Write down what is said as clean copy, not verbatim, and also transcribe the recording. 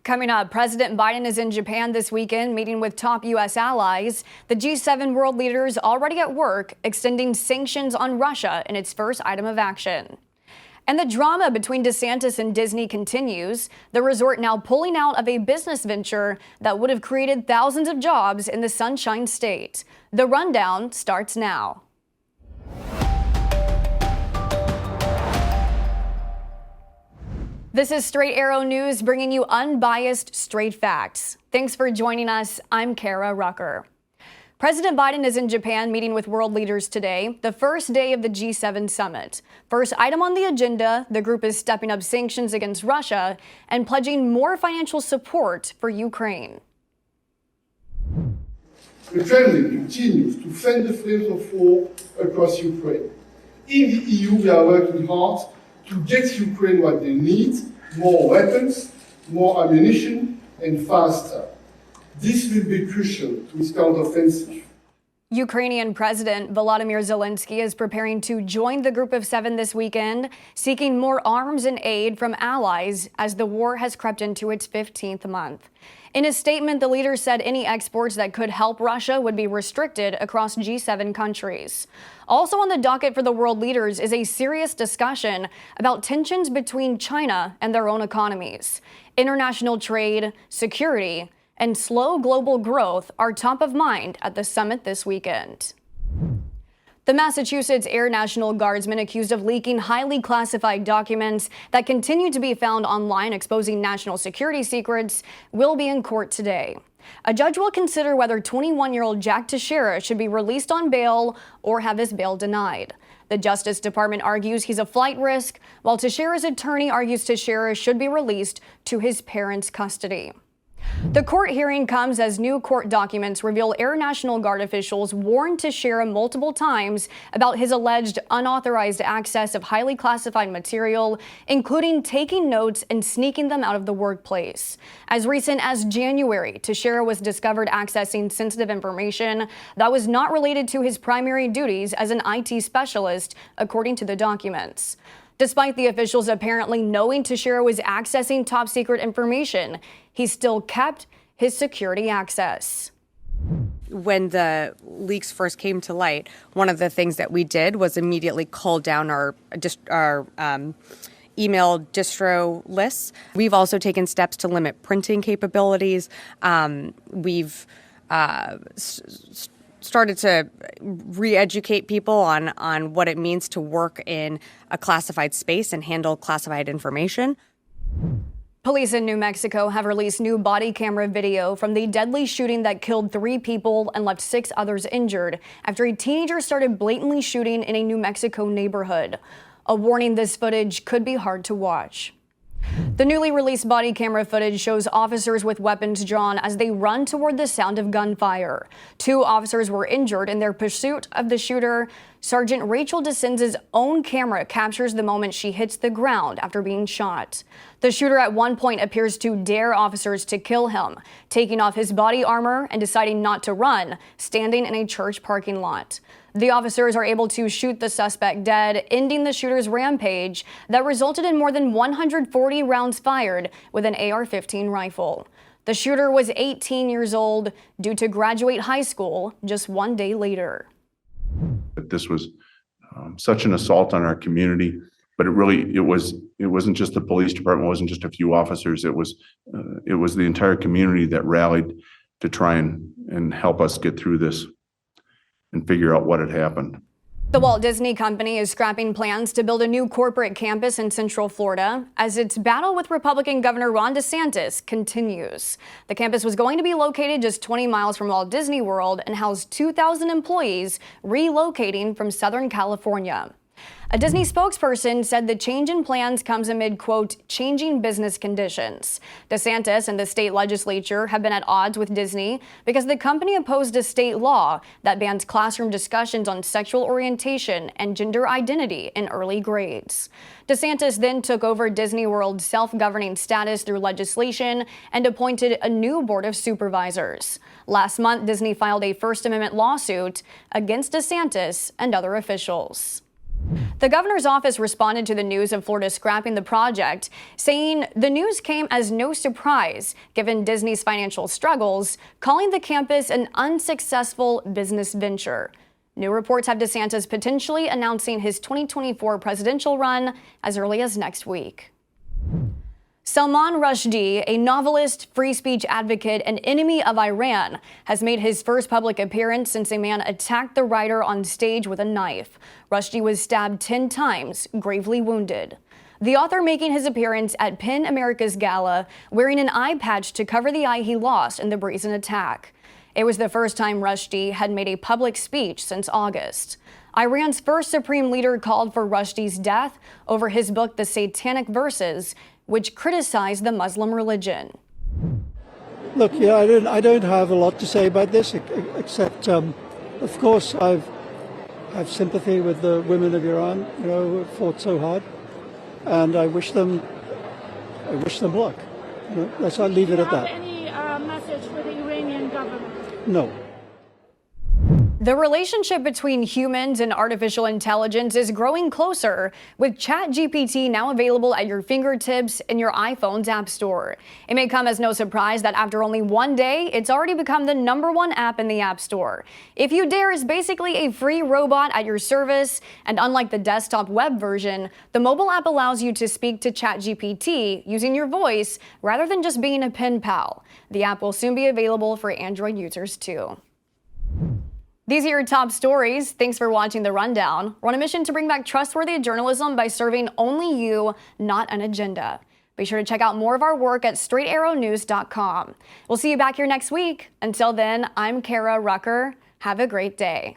Coming up, President Biden is in Japan this weekend, meeting with top U.S. allies. The G7 world leaders already at work, extending sanctions on Russia in its first item of action. And the drama between DeSantis and Disney continues, the resort now pulling out of a business venture that would have created thousands of jobs in the Sunshine State. The rundown starts now. This is Straight Arrow News, bringing you unbiased, straight facts. Thanks for joining us. I'm Kara Rucker. President Biden is in Japan meeting with world leaders today, the first day of the G7 summit. First item on the agenda, the group is stepping up sanctions against Russia and pledging more financial support for Ukraine. The Kremlin continues to fan the flames of war across Ukraine. In the EU, we are working hard to get Ukraine what they need: more weapons, more ammunition, and faster. This will be crucial to its counteroffensive. Ukrainian President Volodymyr Zelensky is preparing to join the Group of Seven this weekend, seeking more arms and aid from allies as the war has crept into its 15th month. In a statement, the leader said any exports that could help Russia would be restricted across G7 countries. Also on the docket for the world leaders is a serious discussion about tensions between China and their own economies. International trade, security, and slow global growth are top of mind at the summit this weekend. The Massachusetts Air National Guardsman accused of leaking highly classified documents that continue to be found online exposing national security secrets will be in court today. A judge will consider whether 21-year-old Jack Teixeira should be released on bail or have his bail denied. The Justice Department argues he's a flight risk, while Teixeira's attorney argues Teixeira should be released to his parents' custody. The court hearing comes as new court documents reveal Air National Guard officials warned Teixeira multiple times about his alleged unauthorized access of highly classified material, including taking notes and sneaking them out of the workplace. As recent as January, Teixeira was discovered accessing sensitive information that was not related to his primary duties as an IT specialist, according to the documents. Despite the officials apparently knowing Teixeira was accessing top secret information, he still kept his security access. When the leaks first came to light, one of the things that we did was immediately cull down our email distro lists. We've also taken steps to limit printing capabilities. We've started to re-educate people on what it means to work in a classified space and handle classified information. Police in New Mexico have released new body camera video from the deadly shooting that killed 3 people and left 6 others injured after a teenager started blatantly shooting in a New Mexico neighborhood. A warning: this footage could be hard to watch. The newly released body camera footage shows officers with weapons drawn as they run toward the sound of gunfire. 2 officers were injured in their pursuit of the shooter. Sergeant Rachel DeCenza's own camera captures the moment she hits the ground after being shot. The shooter at one point appears to dare officers to kill him, taking off his body armor and deciding not to run, standing in a church parking lot. The officers are able to shoot the suspect dead, ending the shooter's rampage that resulted in more than 140 rounds fired with an AR-15 rifle. The shooter was 18 years old, due to graduate high school just 1 day later. This was such an assault on our community, but it wasn't just the police department, it wasn't just a few officers. It was the entire community that rallied to try and help us get through this and figure out what had happened. The Walt Disney Company is scrapping plans to build a new corporate campus in Central Florida as its battle with Republican Governor Ron DeSantis continues. The campus was going to be located just 20 miles from Walt Disney World and house 2,000 employees relocating from Southern California. A Disney spokesperson said the change in plans comes amid, quote, changing business conditions. DeSantis and the state legislature have been at odds with Disney because the company opposed a state law that bans classroom discussions on sexual orientation and gender identity in early grades. DeSantis then took over Disney World's self-governing status through legislation and appointed a new board of supervisors. Last month, Disney filed a First Amendment lawsuit against DeSantis and other officials. The governor's office responded to the news of Florida scrapping the project, saying the news came as no surprise given Disney's financial struggles, calling the campus an unsuccessful business venture. New reports have DeSantis potentially announcing his 2024 presidential run as early as next week. Salman Rushdie, a novelist, free speech advocate, and enemy of Iran, has made his first public appearance since a man attacked the writer on stage with a knife. Rushdie was stabbed 10 times, gravely wounded. The author making his appearance at PEN America's Gala, wearing an eye patch to cover the eye he lost in the brazen attack. It was the first time Rushdie had made a public speech since August. Iran's first supreme leader called for Rushdie's death over his book, The Satanic Verses, which criticized the Muslim religion. Look, yeah, I don't have a lot to say about this, except, of course, I have sympathy with the women of Iran, who fought so hard, and I wish them luck. Let's not leave it at that. Do you have any message for the Iranian government? No. The relationship between humans and artificial intelligence is growing closer, with ChatGPT now available at your fingertips in your iPhone's App Store. It may come as no surprise that after only one day, it's already become the #1 app in the App Store. If You Dare is basically a free robot at your service, and unlike the desktop web version, the mobile app allows you to speak to ChatGPT using your voice rather than just being a pen pal. The app will soon be available for Android users too. These are your top stories. Thanks for watching The Rundown. We're on a mission to bring back trustworthy journalism by serving only you, not an agenda. Be sure to check out more of our work at straightarrownews.com. We'll see you back here next week. Until then, I'm Kara Rucker. Have a great day.